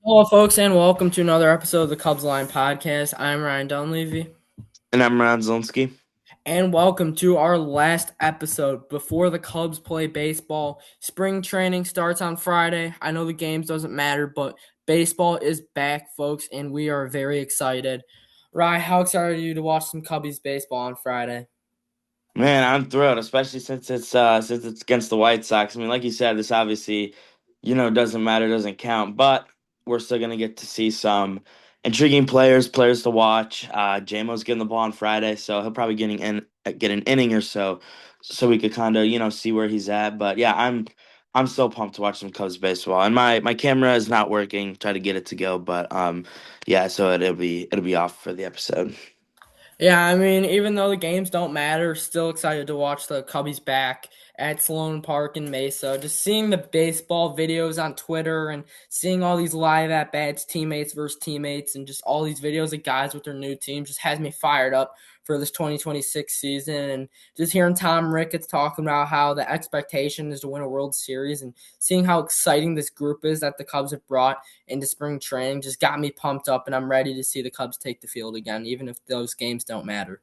Hello, folks, and welcome to another episode of the Cubs Line Podcast. I'm Ryan Dunleavy, And I'm Ron Zielinski. and welcome to our last episode before the Cubs play baseball. Spring training starts on Friday. I know the games doesn't matter, but baseball is back, folks, and we are very excited. Ryan, how excited are you to watch some Cubbies baseball on Friday? Man, I'm thrilled, especially since it's against the White Sox. I mean, like you said, this obviously, doesn't matter, doesn't count, but we're still gonna get to see some intriguing players to watch. JMO's getting the ball on Friday, so he'll probably get an inning or so we could kind of see where he's at. But yeah, I'm so pumped to watch some Cubs baseball, and my camera is not working. Try to get it to go, but yeah, so it'll be off for the episode. Yeah, I mean, even though the games don't matter, still excited to watch the Cubbies back at Sloan Park in Mesa. Just seeing the baseball videos on Twitter and seeing all these live at bats, teammates versus teammates, and just all these videos of guys with their new teams just has me fired up for this 2026 season. And just hearing Tom Ricketts talking about how the expectation is to win a World Series and seeing how exciting this group is that the Cubs have brought into spring training just got me pumped up, and I'm ready to see the Cubs take the field again, even if those games don't matter.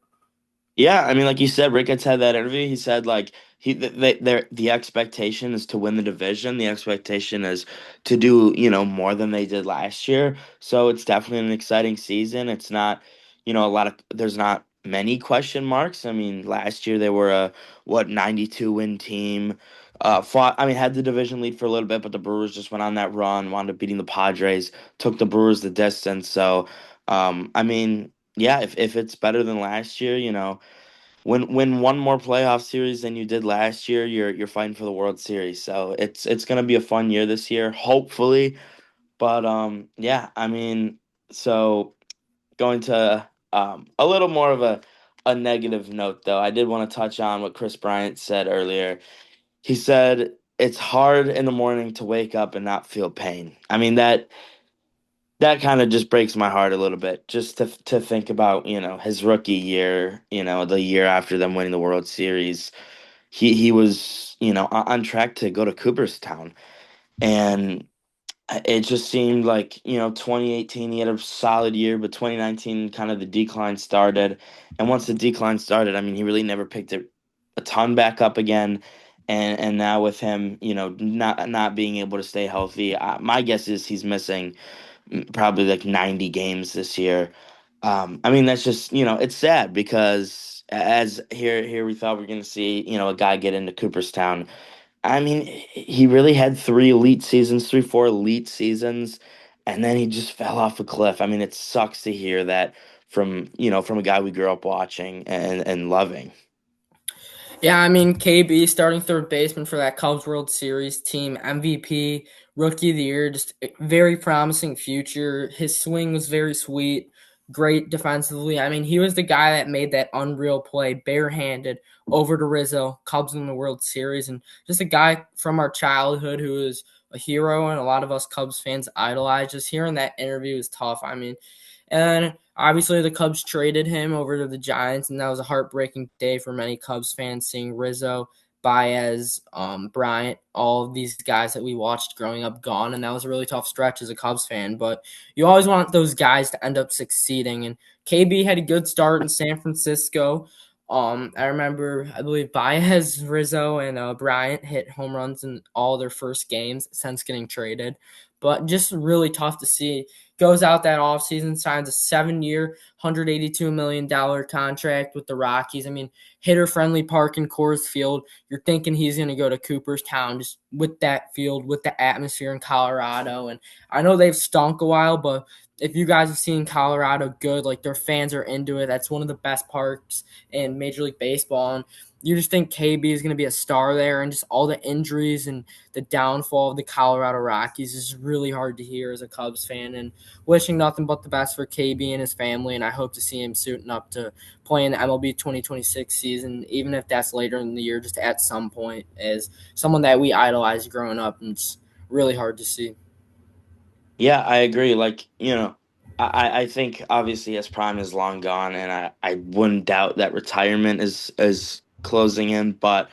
Yeah, I mean, like you said, Ricketts had that interview. He said like the expectation is to win the division. The expectation is to do more than they did last year. So it's definitely an exciting season. It's not a lot of there's not many question marks. I mean, last year they were a 92 win team. Fought. I mean, had the division lead for a little bit, but the Brewers just went on that run, wound up beating the Padres, took the Brewers the distance. So, I mean. Yeah, if it's better than last year, win one more playoff series than you did last year, you're fighting for the World Series. So it's gonna be a fun year this year, hopefully. But yeah, I mean, so going to a little more of a negative note though. I did want to touch on what Chris Bryant said earlier. He said it's hard in the morning to wake up and not feel pain. I mean that kind of just breaks my heart a little bit just to think about his rookie year, the year after them winning the World Series. He was on track to go to Cooperstown, and it just seemed like 2018 he had a solid year, but 2019 kind of the decline started. And once the decline started, I mean, he really never picked it a ton back up again. And now with him not being able to stay healthy, my guess is he's missing probably like 90 games this year. I mean, that's just, it's sad because as here we thought we are going to see, a guy get into Cooperstown. I mean, he really had four elite seasons, and then he just fell off a cliff. I mean, it sucks to hear that from a guy we grew up watching and loving. Yeah, I mean, KB starting third baseman for that Cubs World Series team, MVP, Rookie of the Year, just a very promising future. His swing was very sweet, great defensively. I mean, he was the guy that made that unreal play barehanded over to Rizzo, Cubs in the World Series, and just a guy from our childhood who is a hero and a lot of us Cubs fans idolize. Just hearing that interview is tough. I mean, and obviously the Cubs traded him over to the Giants, and that was a heartbreaking day for many Cubs fans seeing Rizzo, Baez, Bryant, all of these guys that we watched growing up gone, and that was a really tough stretch as a Cubs fan. But you always want those guys to end up succeeding, and KB had a good start in San Francisco. I remember, I believe Baez, Rizzo, and Bryant hit home runs in all their first games since getting traded. But just really tough to see. Goes out that offseason, signs a 7-year, $182 million contract with the Rockies. I mean, hitter friendly park in Coors Field. You're thinking he's going to go to Cooperstown just with that field, with the atmosphere in Colorado. And I know they've stunk a while, but if you guys have seen Colorado good, like their fans are into it. That's one of the best parks in Major League Baseball. And you just think KB is going to be a star there, and just all the injuries and the downfall of the Colorado Rockies is really hard to hear as a Cubs fan. And wishing nothing but the best for KB and his family, and I hope to see him suiting up to play in the MLB 2026 season, even if that's later in the year, just at some point, as someone that we idolized growing up, and it's really hard to see. Yeah, I agree. Like, I think obviously his prime is long gone, and I wouldn't doubt that retirement is closing in, but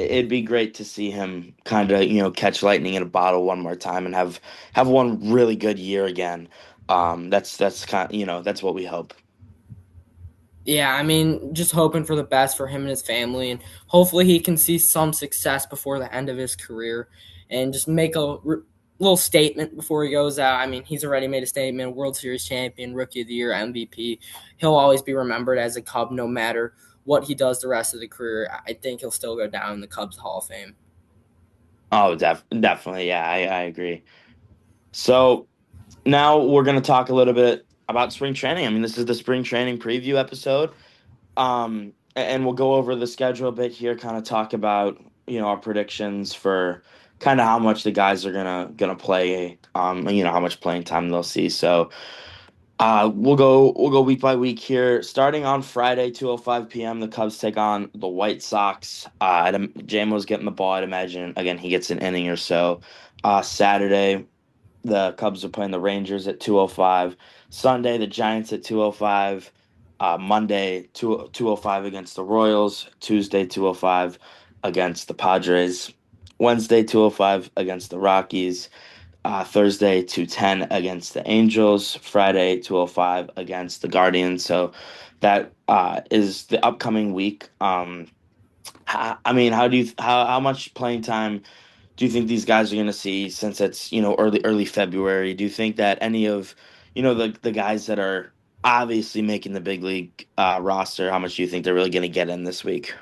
it'd be great to see him kind of, catch lightning in a bottle one more time and have one really good year again. That's kind, that's what we hope. Yeah, I mean, just hoping for the best for him and his family, and hopefully he can see some success before the end of his career, and just make a little statement before he goes out. I mean, he's already made a statement: World Series champion, Rookie of the Year, MVP. He'll always be remembered as a Cub, no matter what he does the rest of the career. I think he'll still go down in the Cubs Hall of Fame. Oh, definitely. Yeah, I agree. So now we're going to talk a little bit about spring training. I mean, this is the spring training preview episode. And we'll go over the schedule a bit here, kind of talk about, our predictions for kind of how much the guys are gonna play, how much playing time they'll see. So, we'll go week by week here. Starting on Friday, 2:05 p.m., the Cubs take on the White Sox. JMO's getting the ball. I'd imagine again he gets an inning or so. Saturday, the Cubs are playing the Rangers at 2:05. Sunday, the Giants at 2:05. Monday, 2:05 against the Royals. Tuesday, 2:05 against the Padres. Wednesday, 2:05 against the Rockies. Thursday, 2:10 against the Angels. Friday, 2:05 against the Guardians. So that is the upcoming week. I mean, how much playing time do you think these guys are going to see since it's, early February? Do you think that any of, the guys that are obviously making the big league roster, how much do you think they're really going to get in this week?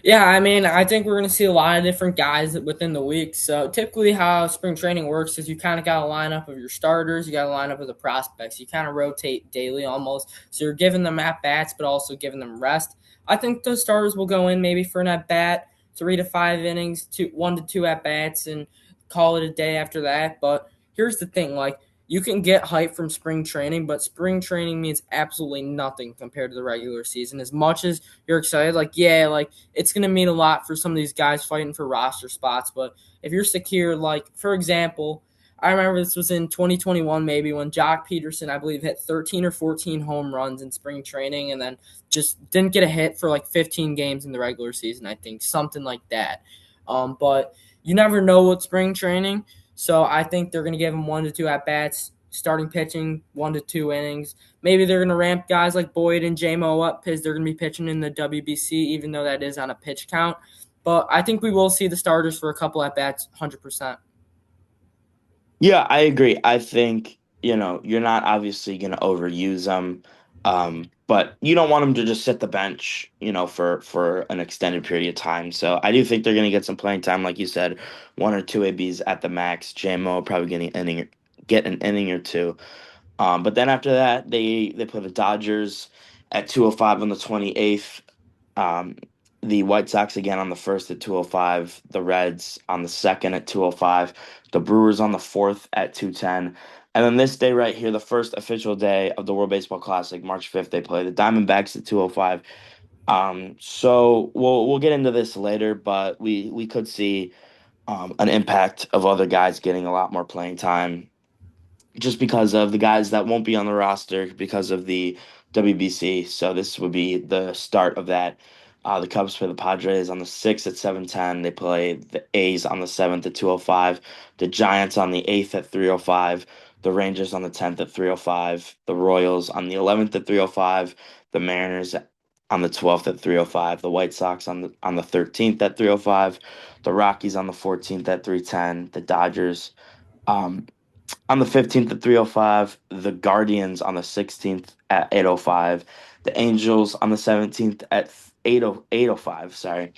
Yeah, I mean, I think we're going to see a lot of different guys within the week. So typically, how spring training works is you kind of got a lineup of your starters, you got a lineup of the prospects. You kind of rotate daily almost. So you're giving them at bats, but also giving them rest. I think those starters will go in maybe for an at bat, 3 to 5 innings, 1 to 2 at bats, and call it a day after that. But here's the thing, like, you can get hype from spring training, but spring training means absolutely nothing compared to the regular season. As much as you're excited, like, yeah, like, it's going to mean a lot for some of these guys fighting for roster spots. But if you're secure, like, for example, I remember this was in 2021, maybe, when Jock Peterson, I believe, hit 13 or 14 home runs in spring training and then just didn't get a hit for like 15 games in the regular season, I think, something like that. But you never know with spring training. So I think they're going to give him 1 to 2 at bats, starting pitching, 1 to 2 innings. Maybe they're going to ramp guys like Boyd and JMO up because they're going to be pitching in the WBC, even though that is on a pitch count. But I think we will see the starters for a couple at bats, 100%. Yeah, I agree. I think, you're not obviously going to overuse them, but you don't want them to just sit the bench, for an extended period of time. So I do think they're going to get some playing time, like you said, one or two ABs at the max. JMO probably get an inning or two. But then after that, they play the Dodgers at 2:05 on the 28th. Um, the White Sox again on the first at 2:05. The Reds on the second at 2:05. The Brewers on the fourth at 2:10. And then this day right here, the first official day of the World Baseball Classic, March 5th, they play the Diamondbacks at 2:05. So we'll get into this later, but we could see an impact of other guys getting a lot more playing time just because of the guys that won't be on the roster because of the WBC. So this would be the start of that. The Cubs play the Padres on the 6th at 7:10. They play the A's on the 7th at 2:05. The Giants on the 8th at 3:05. The Rangers on the 10th at 3:05. The Royals on the 11th at 3:05. The Mariners on the 12th at 3:05. The White Sox on the 13th at 3:05. The Rockies on the 14th at 3:10. The Dodgers um, on the 15th at 3:05, the Guardians on the 16th at 8:05, the Angels on the 17th at 8:05, sorry.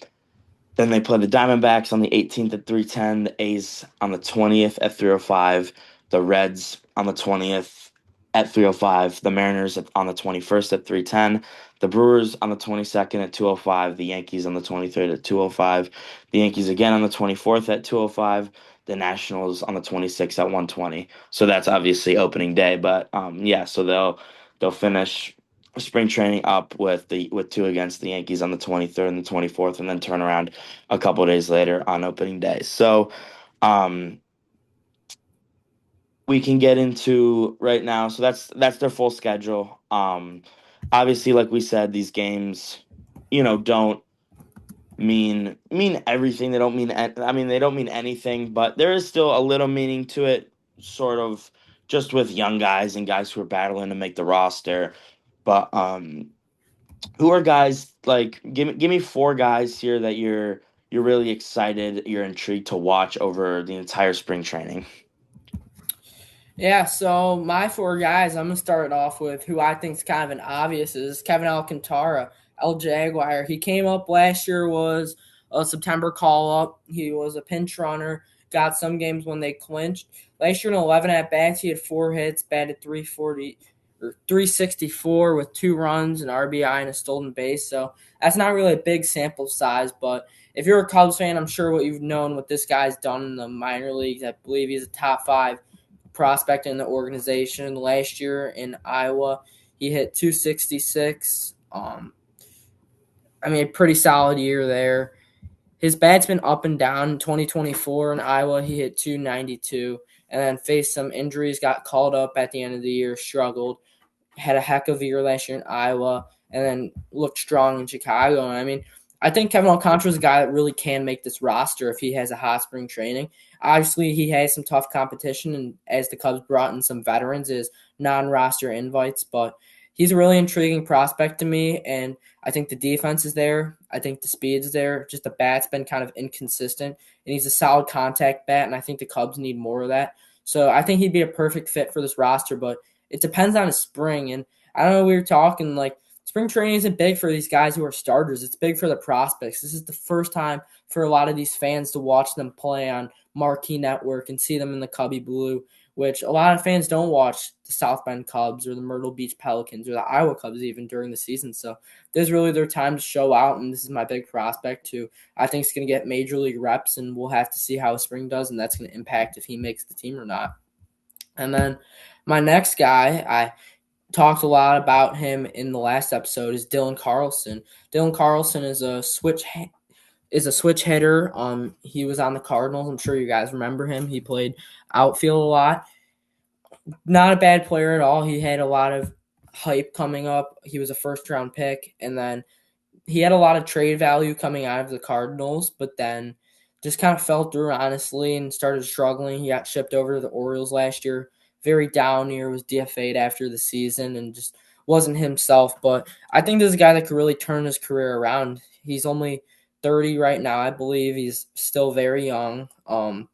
Then they play the Diamondbacks on the 18th at 3:10, the A's on the 20th at 3:05, the Reds on the 20th at 3:05, the Mariners on the 21st at 3:10, the Brewers on the 22nd at 2:05, the Yankees on the 23rd at 2:05, the Yankees again on the 24th at 2:05, the Nationals on the 26th at 1:20. So that's obviously opening day, but yeah, so they'll finish spring training up with two against the Yankees on the 23rd and the 24th, and then turn around a couple days later on opening day. So um, we can get into right now. So that's their full schedule. Obviously, like we said, these games, don't mean everything. They don't mean I mean they don't mean anything, but there is still a little meaning to it, sort of just with young guys and guys who are battling to make the roster. But who are guys like give me four guys here that you're really excited, you're intrigued to watch over the entire spring training. Yeah, so my four guys, I'm gonna start off with who I think is kind of an obvious is Kevin Alcantara, El Jaguar. He came up last year, was a September call up. He was a pinch runner. Got some games when they clinched. Last year in 11 at bats, he had four hits, batted 340 or 364 with two runs, an RBI, and a stolen base. So that's not really a big sample size, but if you're a Cubs fan, I'm sure what you've known what this guy's done in the minor leagues. I believe he's a top five prospect in the organization. Last year in Iowa, he hit 266. I mean, a pretty solid year there. His bat's been up and down. In 2024 in Iowa, he hit 292 and then faced some injuries, got called up at the end of the year, struggled, had a heck of a year last year in Iowa, and then looked strong in Chicago. And I mean, I think Kevin Alcantara is a guy that really can make this roster if he has a hot spring training. Obviously, he has some tough competition, and as the Cubs brought in some veterans, is non-roster invites, but he's a really intriguing prospect to me, and I think the defense is there. I think the speed is there. Just the bat's been kind of inconsistent, and he's a solid contact bat, and I think the Cubs need more of that. So I think he'd be a perfect fit for this roster, but it depends on his spring. And I don't know, we were talking like spring training isn't big for these guys who are starters. It's big for the prospects. This is the first time for a lot of these fans to watch them play on marquee network and see them in the Cubby Blue, which a lot of fans don't watch the South Bend Cubs or the Myrtle Beach Pelicans or the Iowa Cubs even during the season. So this is really their time to show out, and this is my big prospect who I think is going to get major league reps, and we'll have to see how spring does, and that's going to impact if he makes the team or not. And then my next guy, I talked a lot about him in the last episode, is Dylan Carlson. Dylan Carlson is a switch hitter. He was on the Cardinals. I'm sure you guys remember him. He played outfield a lot. Not a bad player at all. He had a lot of hype coming up. He was a first round pick, and then he had a lot of trade value coming out of the Cardinals, but then just kind of fell through honestly and started struggling. He got shipped over to the Orioles last year. Very down year, was DFA'd after the season and just wasn't himself. But I think this is a guy that could really turn his career around. He's only 30 right now, I believe. He's still very young. Got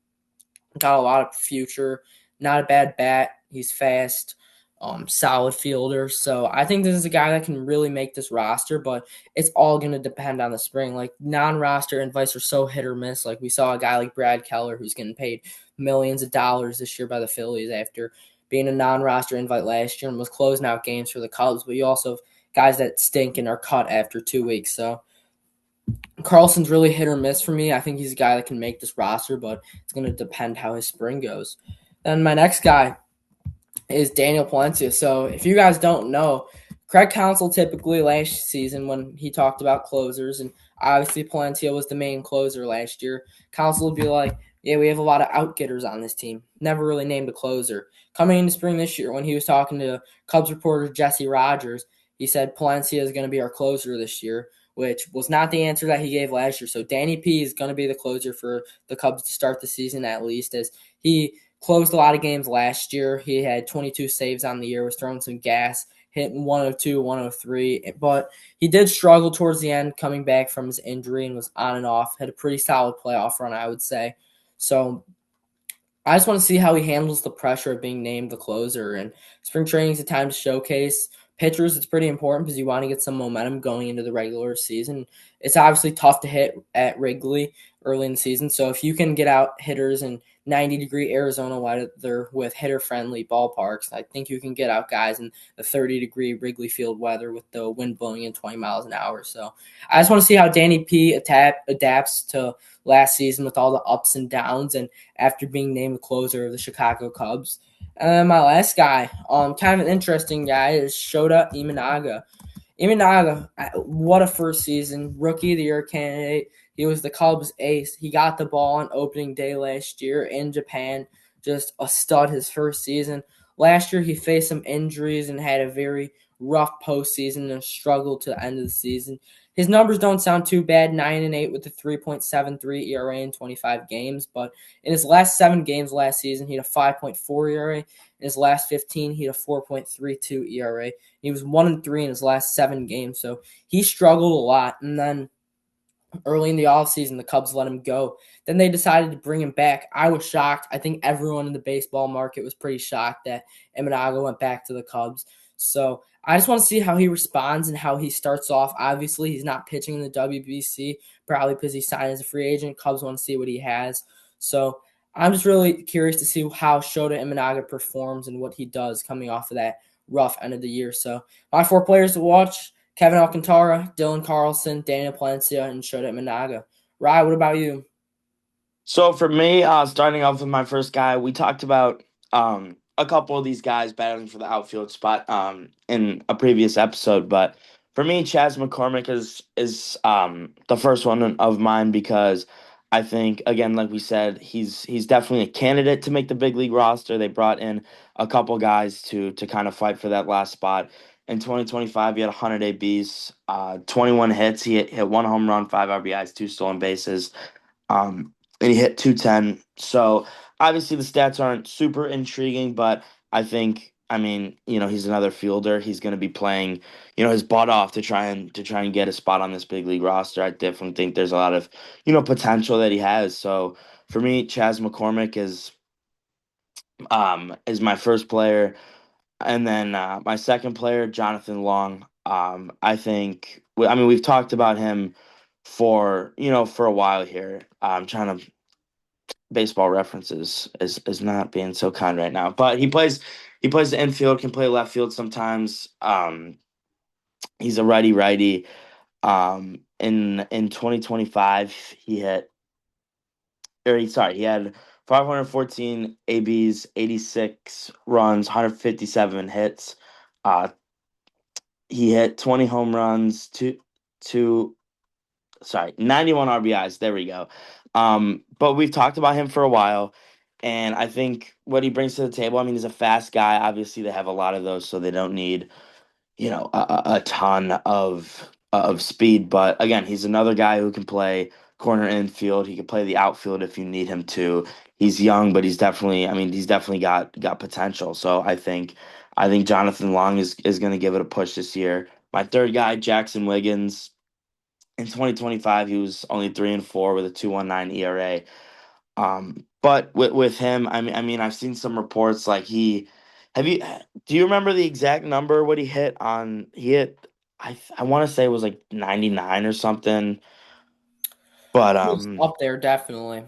a lot of future. Not a bad bat. He's fast, solid fielder. So I think this is a guy that can really make this roster, but it's all going to depend on the spring. Like non-roster invites are so hit or miss. Like we saw a guy like Brad Keller who's getting paid millions of dollars this year by the Phillies after being a non-roster invite last year and was closing out games for the Cubs. But you also have guys that stink and are cut after 2 weeks. So Carlson's really hit or miss for me. I think he's a guy that can make this roster, but it's going to depend how his spring goes. Then my next guy is Daniel Palencia. So if you guys don't know, Craig Counsell typically last season when he talked about closers, and obviously Palencia was the main closer last year, Counsell would be like, yeah, we have a lot of outgetters on this team. Never really named a closer. Coming into spring this year, when he was talking to Cubs reporter Jesse Rogers, he said Palencia is going to be our closer this year, which was not the answer that he gave last year. So Danny P is going to be the closer for the Cubs to start the season at least, as he closed a lot of games last year. He had 22 saves on the year, was throwing some gas, hitting 102, 103. But he did struggle towards the end coming back from his injury and was on and off. Had a pretty solid playoff run, I would say. So I just want to see how he handles the pressure of being named the closer. And spring training is a time to showcase pitchers. It's pretty important because you want to get some momentum going into the regular season. It's obviously tough to hit at Wrigley early in the season. So if you can get out hitters in 90-degree Arizona weather with hitter-friendly ballparks, I think you can get out guys in the 30-degree Wrigley Field weather with the wind blowing in 20 miles an hour. So I just want to see how Danny P adapts to last season with all the ups and downs and after being named the closer of the Chicago Cubs. And then my last guy, kind of an interesting guy, is Shota Imanaga. Imanaga, what a first season. Rookie of the Year candidate. He was the Cubs ace. He got the ball on opening day last year in Japan. Just a stud his first season. Last year, he faced some injuries and had a very rough postseason and struggled to the end of the season. his numbers don't sound too bad. 9-8 with a 3.73 ERA in 25 games, but in his last 7 games last season, he had a 5.4 ERA. In his last 15, he had a 4.32 ERA. He was 1-3 in his last 7 games, so he struggled a lot. And then early in the offseason, the Cubs let him go. Then they decided to bring him back. I was shocked. I think everyone in the baseball market was pretty shocked that Imanaga went back to the Cubs. So I just want to see how he responds and how he starts off. Obviously, he's not pitching in the WBC, probably because he signed as a free agent. Cubs want to see what he has. So I'm just really curious to see how Shota Imanaga performs and what he does coming off of that rough end of the year. So my 4 players to watch: Kevin Alcantara, Dylan Carlson, Daniel Palencia, and Shota Managa. Rye, what about you? So for me, starting off with my first guy, we talked about a couple of these guys battling for the outfield spot in a previous episode, but for me, Chas McCormick is the first one of mine because I think again, like we said, he's definitely a candidate to make the big league roster. They brought in a couple guys to kind of fight for that last spot. In 2025, he had 100 ABs, 21 hits. He hit 1 home run, 5 RBIs, 2 stolen bases. Um, and he hit 210. So obviously the stats aren't super intriguing, but I mean, he's another fielder. He's going to be playing, his butt off to try and get a spot on this big league roster. I definitely think there's a lot of, potential that he has. So for me, Chas McCormick is my first player, and then my second player, Jonathan Long. I mean, we've talked about him for a while here. I'm trying to baseball references is not being so kind right now. But he plays the infield, can play left field sometimes. He's a righty. In 2025, he had 514 ABs, 86 runs, 157 hits. Uh, he hit 20 home runs, two 91 RBIs. There we go. But we've talked about him for a while, and I think what he brings to the table, I mean, he's a fast guy. Obviously, they have a lot of those, so they don't need, a ton of speed. But again, he's another guy who can play corner infield. He can play the outfield if you need him to. He's young, but he's definitely got potential. So I think Jonathan Long is going to give it a push this year. My third guy, Jackson Wiggins. In 2025, he was only 3-4 with a 2.19 ERA. But with him, I mean, I've seen some reports like have you do you remember the exact number what he hit on? He hit, I want to say it was like 99 or something. But He was up there, definitely.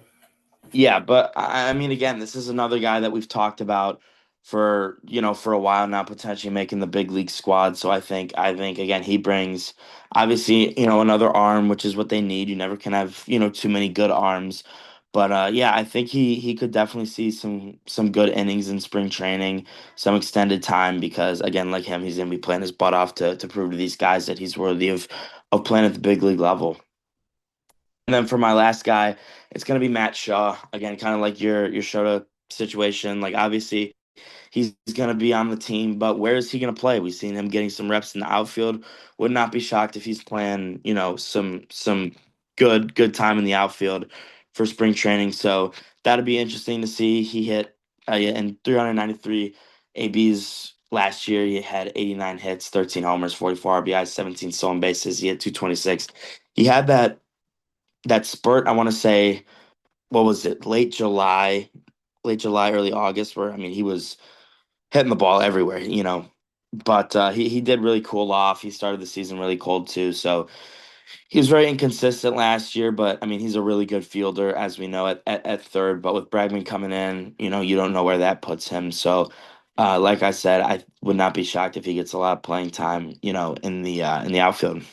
yeah, but I mean, again, this is another guy that we've talked about for a while now, potentially making the big league squad. So I think again, he brings obviously, another arm, which is what they need. You never can have, too many good arms. But yeah, I think he could definitely see some good innings in spring training, some extended time because again, like him, he's gonna be playing his butt off to prove to these guys that he's worthy of playing at the big league level. And then for my last guy, it's gonna be Matt Shaw. Again, kind of like your Shota situation. Like obviously he's going to be on the team, but where is he going to play? We've seen him getting some reps in the outfield. Would not be shocked if he's playing, some good time in the outfield for spring training. So that'd be interesting to see. He hit yeah, in 393 ABs last year. He had 89 hits, 13 homers, 44 RBIs, 17 stolen bases. He had 226. He had that spurt. I want to say, what was it? Late July, early August, where I mean he was hitting the ball everywhere. But he did really cool off. He started the season really cold too, so he was very inconsistent last year. But I mean, he's a really good fielder, as we know at third. But with Bregman coming in, you don't know where that puts him. So, like I said, I would not be shocked if he gets a lot of playing time, in the outfield.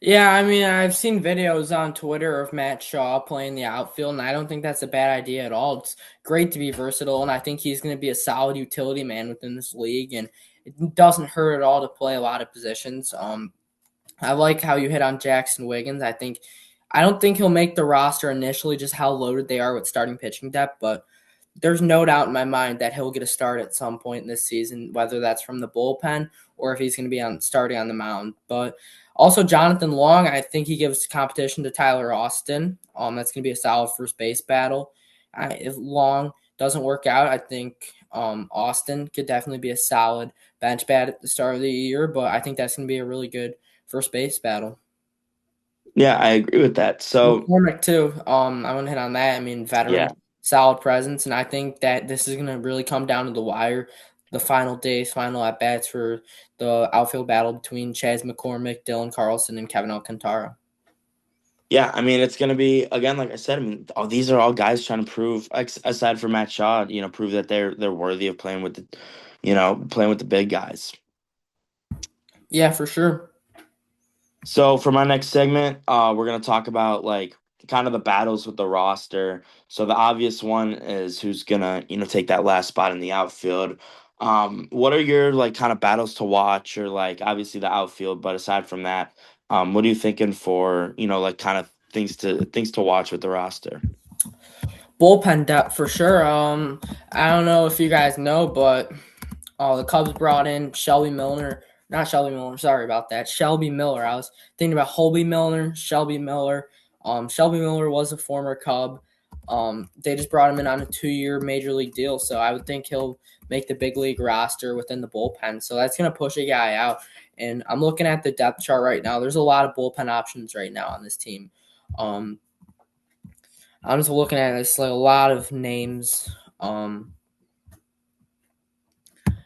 Yeah, I mean, I've seen videos on Twitter of Matt Shaw playing the outfield, and I don't think that's a bad idea at all. It's great to be versatile, and I think he's going to be a solid utility man within this league, and it doesn't hurt at all to play a lot of positions. I like how you hit on Jackson Wiggins. I don't think he'll make the roster initially, just how loaded they are with starting pitching depth, but there's no doubt in my mind that he'll get a start at some point in this season, whether that's from the bullpen or if he's going to be on starting on the mound. But also Jonathan Long, I think he gives competition to Tyler Austin. That's going to be a solid first base battle. If Long doesn't work out, I think Austin could definitely be a solid bench bat at the start of the year. But I think that's going to be a really good first base battle. Yeah, I agree with that. So, McCormick too. I want to hit on that. I mean, yeah. veteran, solid presence, and I think that this is going to really come down to the wire, the final days, final at bats for the outfield battle between Chas McCormick, Dylan Carlson, and Kevin Alcantara. Yeah, I mean, it's going to be again, like I said. I mean, these are all guys trying to prove, aside from Matt Shaw, prove that they're worthy of playing with playing with the big guys. Yeah, for sure. So for my next segment, we're gonna talk about like kind of the battles with the roster. So the obvious one is who's gonna take that last spot in the outfield. What are your like kind of battles to watch, or like obviously the outfield, but aside from that, what are you thinking for like kind of things to watch with the roster? Bullpen depth for sure. I don't know if you guys know, but the Cubs brought in Shelby Milner. Not Shelby Miller. Sorry about that. Shelby Miller. I was thinking about Holby Milner, Shelby Miller. Shelby Miller was a former Cub. They just brought him in on a 2-year major league deal, so I would think he'll make the big league roster within the bullpen. So that's gonna push a guy out. And I'm looking at the depth chart right now. There's a lot of bullpen options right now on this team. Um, I'm just looking at this like a lot of names. Um,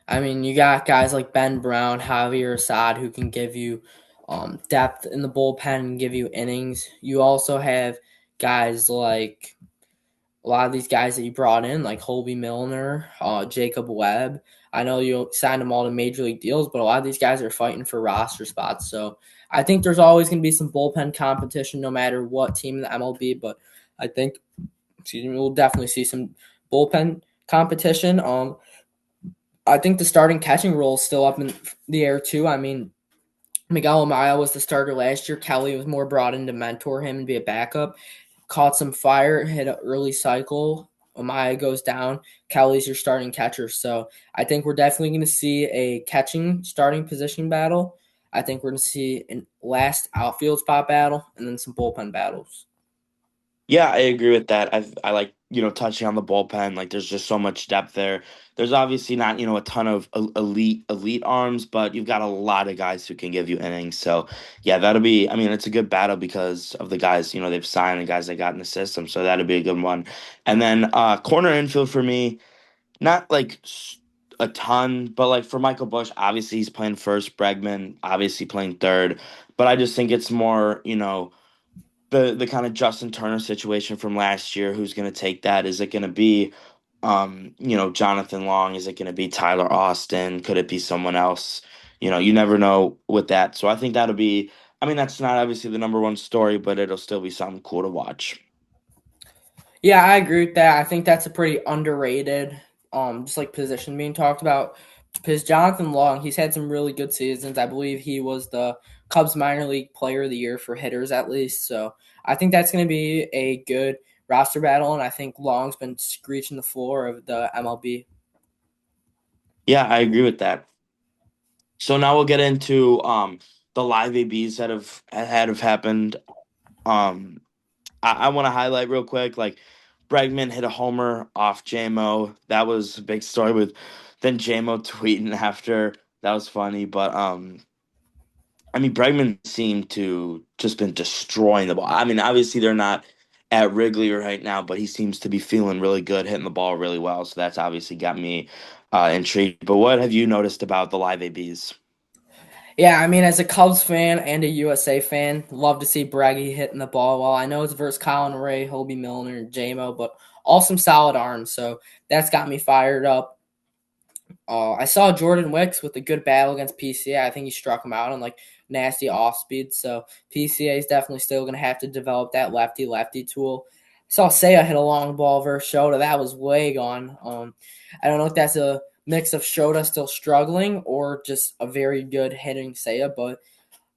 I mean, you got guys like Ben Brown, Javier Assad, who can give you depth in the bullpen and give you innings. You also have guys like a lot of these guys that you brought in, like Holby Milner, Jacob Webb. I know you signed them all to major league deals, but a lot of these guys are fighting for roster spots. So I think there's always going to be some bullpen competition, no matter what team in the MLB. But I think, excuse me, we'll definitely see some bullpen competition. I think the starting catching role is still up in the air too. I mean, Miguel Amaya was the starter last year. Kelly was more brought in to mentor him and be a backup. Caught some fire, hit an early cycle. Amaya goes down. Kelly's your starting catcher. So I think we're definitely going to see a catching starting position battle. I think we're going to see a last outfield spot battle and then some bullpen battles. Yeah, I agree with that. I like, touching on the bullpen. Like, there's just so much depth there. There's obviously not, a ton of elite arms, but you've got a lot of guys who can give you innings. So, yeah, that'll be. I mean, it's a good battle because of the guys, they've signed and guys they got in the system. So that'll be a good one. And then corner infield for me, not like a ton, but like for Michael Bush, obviously he's playing first. Bregman obviously playing third, but I just think it's more, the kind of Justin Turner situation from last year. Who's going to take that? Is it going to be, Jonathan Long? Is it going to be Tyler Austin? Could it be someone else? You never know with that. So I think that'll be. I mean, that's not obviously the number one story, but it'll still be something cool to watch. Yeah, I agree with that. I think that's a pretty underrated, just like position being talked about. Because Jonathan Long, he's had some really good seasons. I believe he was the Cubs minor league player of the year for hitters at least. So I think that's going to be a good roster battle, and I think Long's been screeching the floor of the MLB. Yeah, I agree with that. So now we'll get into the live ABs that have happened. Um, I want to highlight real quick, like Bregman hit a homer off JMO. That was a big story with then JMO tweeting after. That was funny, but I mean Bregman seemed to just been destroying the ball. I mean, obviously they're not at Wrigley right now, but he seems to be feeling really good, hitting the ball really well. So that's obviously got me intrigued. But what have you noticed about the live ABs? Yeah, I mean, as a Cubs fan and a USA fan, love to see Braggy hitting the ball well. I know it's versus Colin Ray, Hobie Milner, and JMO, but all some solid arms. So that's got me fired up. I saw Jordan Wicks with a good battle against PCA. I think he struck him out on like nasty off speed. So PCA is definitely still going to have to develop that lefty lefty tool. I saw Seiya hit a long ball versus Shota. That was way gone. I don't know if that's a mix of Shota still struggling or just a very good hitting Seiya, but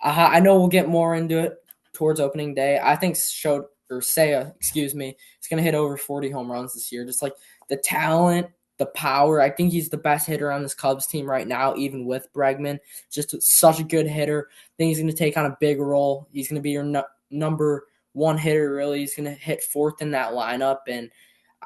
I know we'll get more into it towards opening day. I think Seiya, excuse me, is going to hit over 40 home runs this year. Just like the talent the power. I think he's the best hitter on this Cubs team right now, even with Bregman. Just such a good hitter. I think he's going to take on a big role. He's going to be your number one hitter, really. He's going to hit fourth in that lineup, and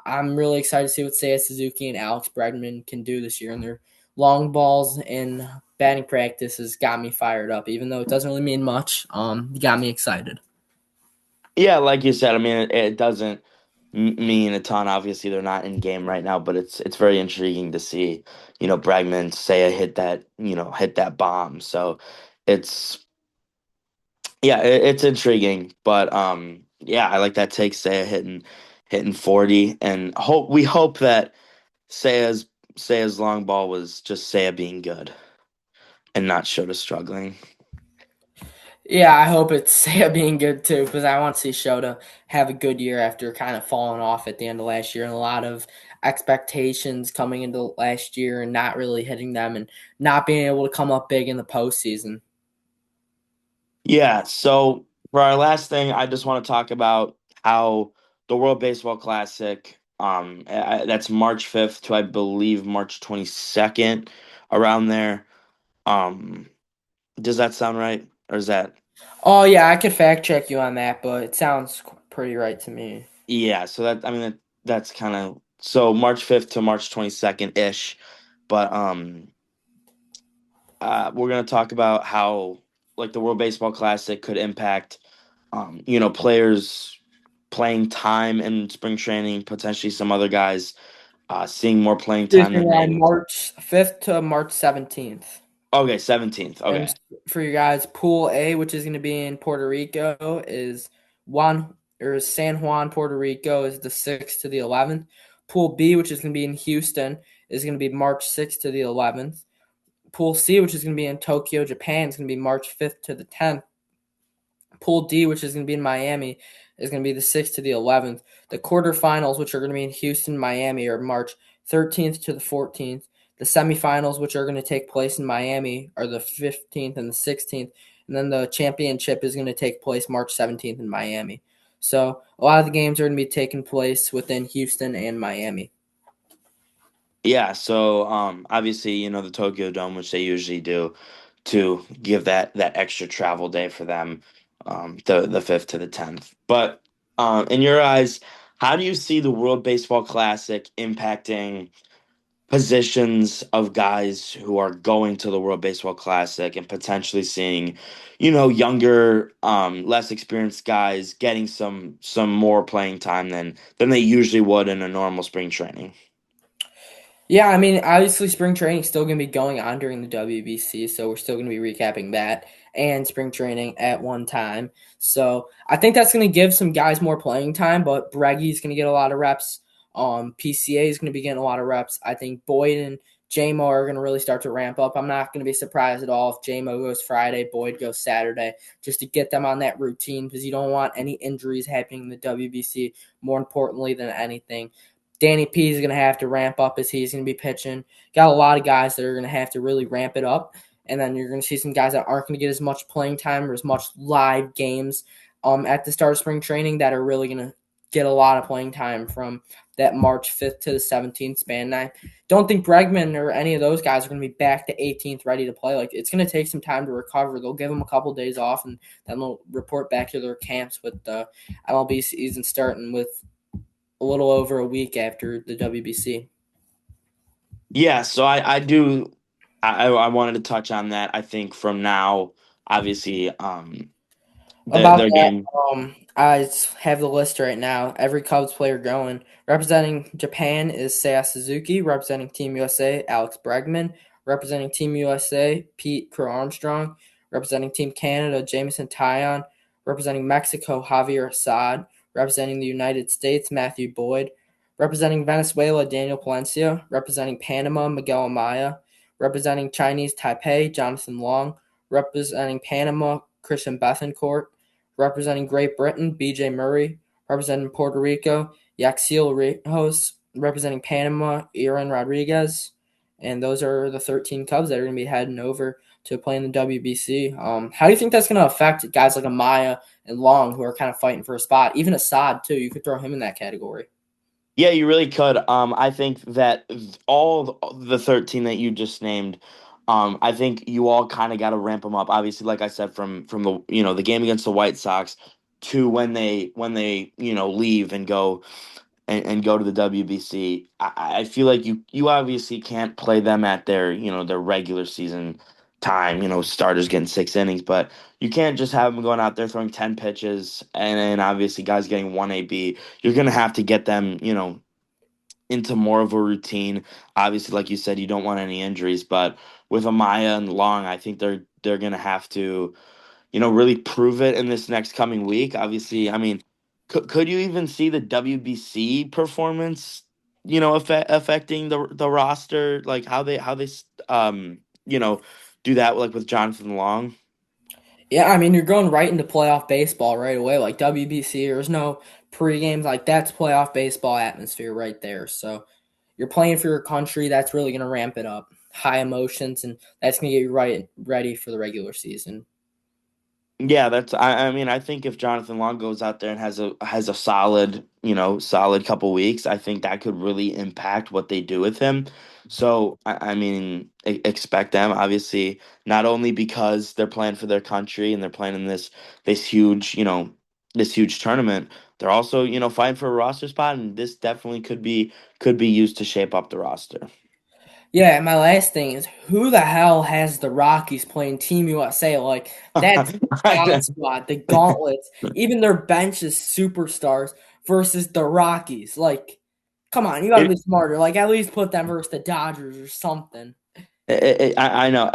I'm really excited to see what Seiya Suzuki and Alex Bregman can do this year. And their long balls and batting practice has got me fired up, even though it doesn't really mean much. It got me excited. Yeah, like you said, I mean, it doesn't mean a ton. Obviously, they're not in game right now, but it's very intriguing to see, Bregman say a hit that bomb. So it's yeah, it's intriguing. But yeah, I like that take. Say hitting 40, and we hope that Saya's Saya's long ball was just Saya being good and not Shota struggling. Yeah, I hope it's Seiya being good too, because I want to see Shota have a good year after kind of falling off at the end of last year, and a lot of expectations coming into last year and not really hitting them and not being able to come up big in the postseason. Yeah, so for our last thing, I just want to talk about how the World Baseball Classic, that's March 5th to I believe March 22nd, around there. Um, does that sound right? Or is that Oh yeah, I could fact check you on that, but it sounds pretty right to me. yeah, so that I mean that's kind of so March 5th to March 22nd ish. But we're gonna talk about how like the World Baseball Classic could impact players playing time in spring training, potentially some other guys seeing more playing Excuse time me, than they. March 5th to March 17th. Okay, 17th. And Okay. for you guys, Pool A, which is going to be in Puerto Rico, is Juan or San Juan, Puerto Rico, is the 6th to the 11th. Pool B, which is going to be in Houston, is going to be March 6th to the 11th. Pool C, which is going to be in Tokyo, Japan, is going to be March 5th to the 10th. Pool D, which is going to be in Miami, is going to be the 6th to the 11th. The quarterfinals, which are going to be in Houston, Miami, are March 13th to the 14th. The semifinals, which are going to take place in Miami, are the 15th and the 16th. And then the championship is going to take place March 17th in Miami. So a lot of the games are going to be taking place within Houston and Miami. Yeah, so obviously, the Tokyo Dome, which they usually do to give that extra travel day for them, the 5th to the 10th. But in your eyes, how do you see the World Baseball Classic impacting positions of guys who are going to the World Baseball Classic and potentially seeing, younger, less experienced guys getting some more playing time than they usually would in a normal spring training? Yeah, I mean, obviously, spring training is still going to be going on during the WBC, so we're still going to be recapping that and spring training at one time. So I think that's going to give some guys more playing time, but Breggy's going to get a lot of reps. PCA is going to be getting a lot of reps. I think Boyd and JMO are going to really start to ramp up. I'm not going to be surprised at all if JMO goes Friday, Boyd goes Saturday, just to get them on that routine because you don't want any injuries happening in the WBC more importantly than anything. Danny P is going to have to ramp up as he's going to be pitching. Got a lot of guys that are going to have to really ramp it up. And then you're going to see some guys that aren't going to get as much playing time or as much live games at the start of spring training that are really going to get a lot of playing time from that March 5th to the 17th span. And I don't think Bregman or any of those guys are going to be back to 18th ready to play. Like, it's going to take some time to recover. They'll give them a couple of days off, and then they'll report back to their camps with the MLB season starting with a little over a week after the WBC. Yeah, so I do I wanted to touch on that. I think from now, obviously, About their that, game. I have the list right now. Every Cubs player going. Representing Japan is Seiya Suzuki. Representing Team USA, Alex Bregman. Representing Team USA, Pete Crow Armstrong. Representing Team Canada, Jameson Taillon. Representing Mexico, Javier Assad. Representing the United States, Matthew Boyd. Representing Venezuela, Daniel Palencia. Representing Panama, Miguel Amaya. Representing Chinese Taipei, Jonathan Long. Representing Panama, Christian Bethencourt. Representing Great Britain, BJ Murray. Representing Puerto Rico, Yaxiel Rejos. Representing Panama, Aaron Rodriguez. And those are the 13 Cubs that are going to be heading over to play in the WBC. How do you think that's going to affect guys like Amaya and Long who are kind of fighting for a spot? Even Assad, too. You could throw him in that category. Yeah, you really could. I think that all the 13 that you just named, I think you all kind of got to ramp them up. Obviously, like I said, from the the game against the White Sox to when they leave and go and go to the WBC. I feel like you obviously can't play them at their regular season time. Starters getting 6 innings, but you can't just have them going out there throwing 10 pitches and then obviously guys getting one AB. You're gonna have to get them into more of a routine. Obviously, like you said, you don't want any injuries, but with Amaya and Long, I think they're gonna have to really prove it in this next coming week. Obviously, I mean, could you even see the WBC performance, affecting the roster, like how they you know, do that like with Jonathan Long? Yeah, I mean, you're going right into playoff baseball right away, like WBC. There's no pre-games, like that's playoff baseball atmosphere right there. So you're playing for your country. That's really going to ramp it up. High emotions, and that's going to get you right ready for the regular season. Yeah, I mean, I think if Jonathan Long goes out there and has a solid couple weeks, I think that could really impact what they do with him. So, I mean, expect them obviously not only because they're playing for their country and they're playing in this huge tournament, they're also, fighting for a roster spot, and this definitely could be used to shape up the roster. Yeah, and my last thing is who the hell has the Rockies playing Team USA? Like that's the God squad, the Gauntlets, even their bench is superstars versus the Rockies. Like, come on, you got to It, be smarter. Like at least put them versus the Dodgers or something. I know.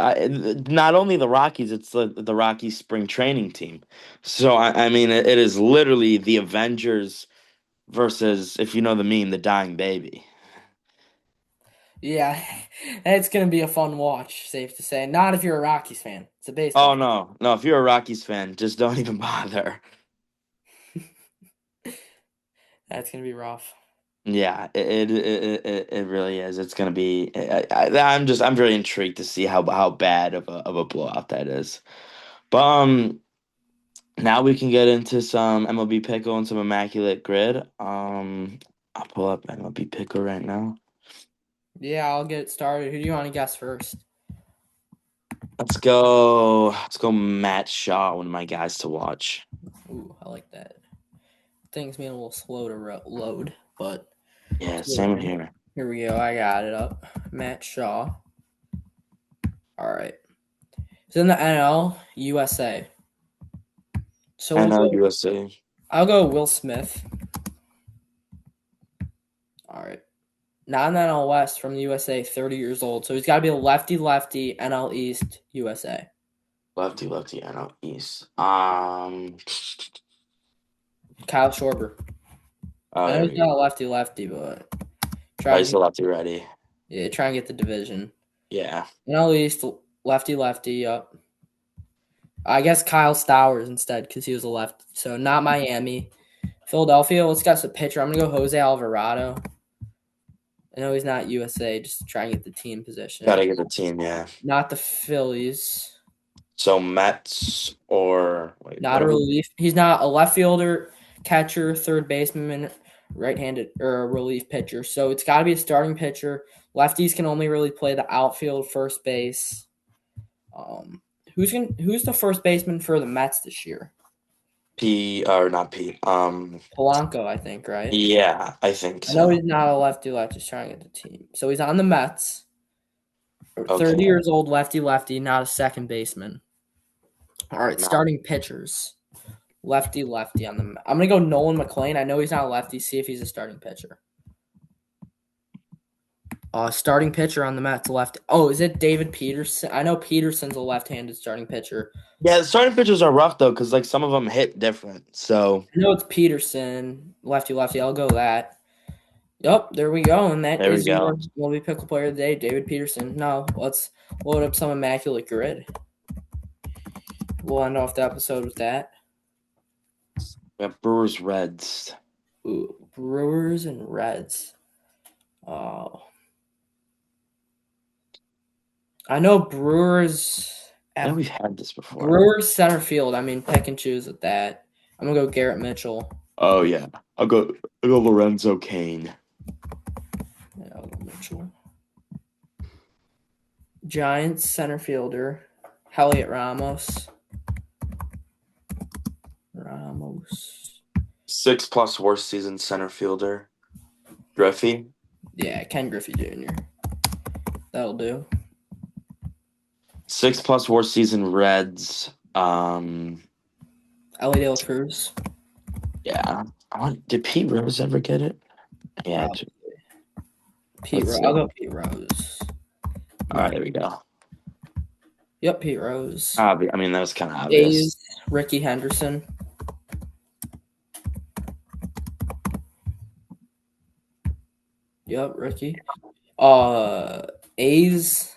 Not only the Rockies, it's the Rockies spring training team. So I mean, it is literally the Avengers versus, if you know the meme, the dying baby. Yeah, it's gonna be a fun watch. Safe to say, not if you're a Rockies fan. It's a baseball Oh fan. no, no! If you're a Rockies fan, just don't even bother. That's gonna be rough. Yeah, it really is. It's gonna be. I'm very intrigued to see how bad of a blowout that is. But now we can get into some MLB Pickle and some Immaculate Grid. I'll pull up MLB Pickle right now. Yeah, I'll get it started. Who do you want to guess first? Let's go. Let's go. Matt Shaw, one of my guys to watch. Ooh, I like that. Things being a little slow to load, but Yeah, it's same working. here. Here we go. I got it up. Matt Shaw. All right. It's in the NL USA. So we'll NL go. USA. I'll go Will Smith. All right. Not in the NL West from the USA, 30 years old. So he's got to be a lefty lefty NL East USA. Lefty, lefty, NL East. Kyle Schwarber. Oh, I know there he's we not go. a lefty lefty, but Oh, try and he's the get lefty ready. try and get the division. Yeah. NL East lefty lefty. Yup. I guess Kyle Stowers instead because he was a left. So not Miami. Philadelphia. Let's guess a pitcher. I'm gonna go Jose Alvarado. I know he's not USA. Just to try and get the team position. Gotta get the team, yeah. Not the Phillies. So Mets or wait, Not what a are we? relief. He's not a left fielder, catcher, third baseman, right-handed, or a relief pitcher. So it's got to be a starting pitcher. Lefties can only really play the outfield, first base. Um, who's the first baseman for the Mets this year? P or not P. Polanco, I think, right? Yeah, I think I know so. he's not a lefty lefty, just trying to get the team. So he's on the Mets. 30 Okay. years old, lefty lefty, not a second baseman. All right, No. starting pitchers. Lefty lefty on the. I'm gonna go Nolan McLean. I know he's not a lefty. See if he's a starting pitcher. Starting pitcher on the Mets, left. Oh, is it David Peterson? I know Peterson's a left-handed starting pitcher. Yeah, the starting pitchers are rough though, because like some of them hit different. So I know it's Peterson, lefty lefty. I'll go that. Yep, there we go, and that there we is your go. will be pickle player of the day, David Peterson. Now let's load up some immaculate grid. We'll end off the episode with that. We have Brewers Reds. Ooh, Brewers and Reds. Oh, I know Brewers I know at we've had this before. Brewers center field. I mean, pick and choose with that. I'm gonna go Garrett Mitchell. Oh yeah. I'll go Lorenzo Kane. Yeah, I'll go Mitchell. Giants center fielder, Heliot Ramos. Ramos. 6+ worst season center fielder, Griffey. Yeah, Ken Griffey Jr. That'll do. 6+ worst season Reds. Ellie De La Cruz. Yeah. Did Pete Rose ever get it? Yeah. Probably. Pete Let's Rose. see. I'll go Pete Rose. All right, No. there we go. Yep, Pete Rose. I mean, that was kind of obvious. A's, Ricky Henderson. Yep, Ricky. A's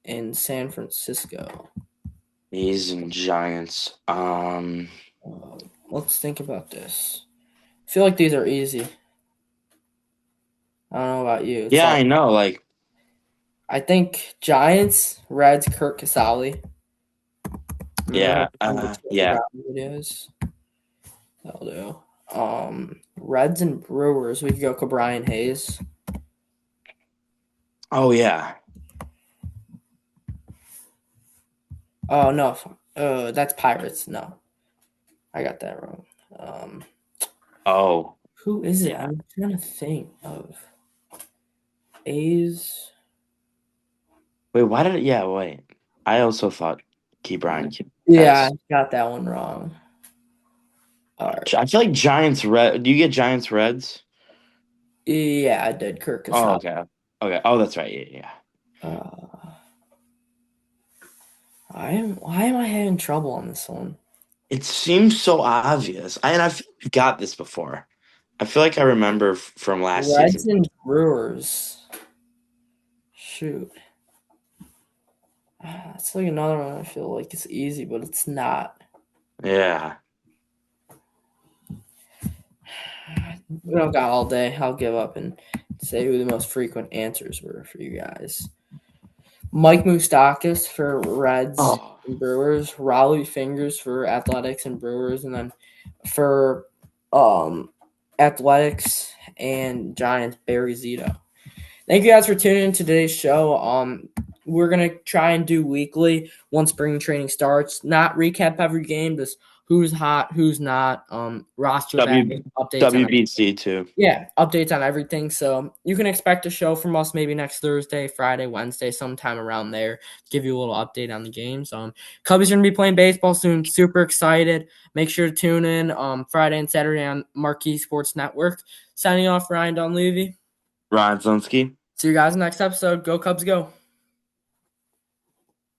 in San Francisco. A's and Giants. Let's think about this. I feel like these are easy. I don't know about you. It's Yeah, all. I know. Like, I think Giants, Reds, Kurt Casale. Remember yeah, the yeah. videos? That'll do. Reds and Brewers. We could go Brian Hayes. Oh, yeah. Oh no, that's Pirates. No, I got that wrong. Oh, Who is it? yeah. I'm trying to think of A's. Wait, why did it? Yeah, wait. I also thought Key Brian Yeah, I has. got that one wrong. All right. I feel like Giants Red. Do you get Giants Reds? Yeah, I did Kurt Oh, Casale. okay. Okay. Oh, that's right. Yeah, yeah. Uh, why am I having trouble on this one? It seems so obvious. And I've got this before. I feel like I remember from last Reds season. and Brewers. Shoot. It's like another one I feel like it's easy, but it's not. Yeah. We don't got all day. I'll give up and say who the most frequent answers were for you guys. Mike Moustakis for Reds Oh, and Brewers. Raleigh Fingers for Athletics and Brewers. And then for Athletics and Giants, Barry Zito. Thank you guys for tuning in to today's show. We're gonna try and do weekly once spring training starts. Not recap every game, just who's hot, who's not. Roster W batting updates on WBC too. updates on everything. So you can expect a show from us maybe next Thursday, Friday, Wednesday, sometime around there. Give you a little update on the games. Cubbies are gonna be playing baseball soon. Super excited. Make sure to tune in Friday and Saturday on Marquee Sports Network. Signing off, Ryan Dunleavy. Ryan Zelinsky. See you guys next episode. Go Cubs, go!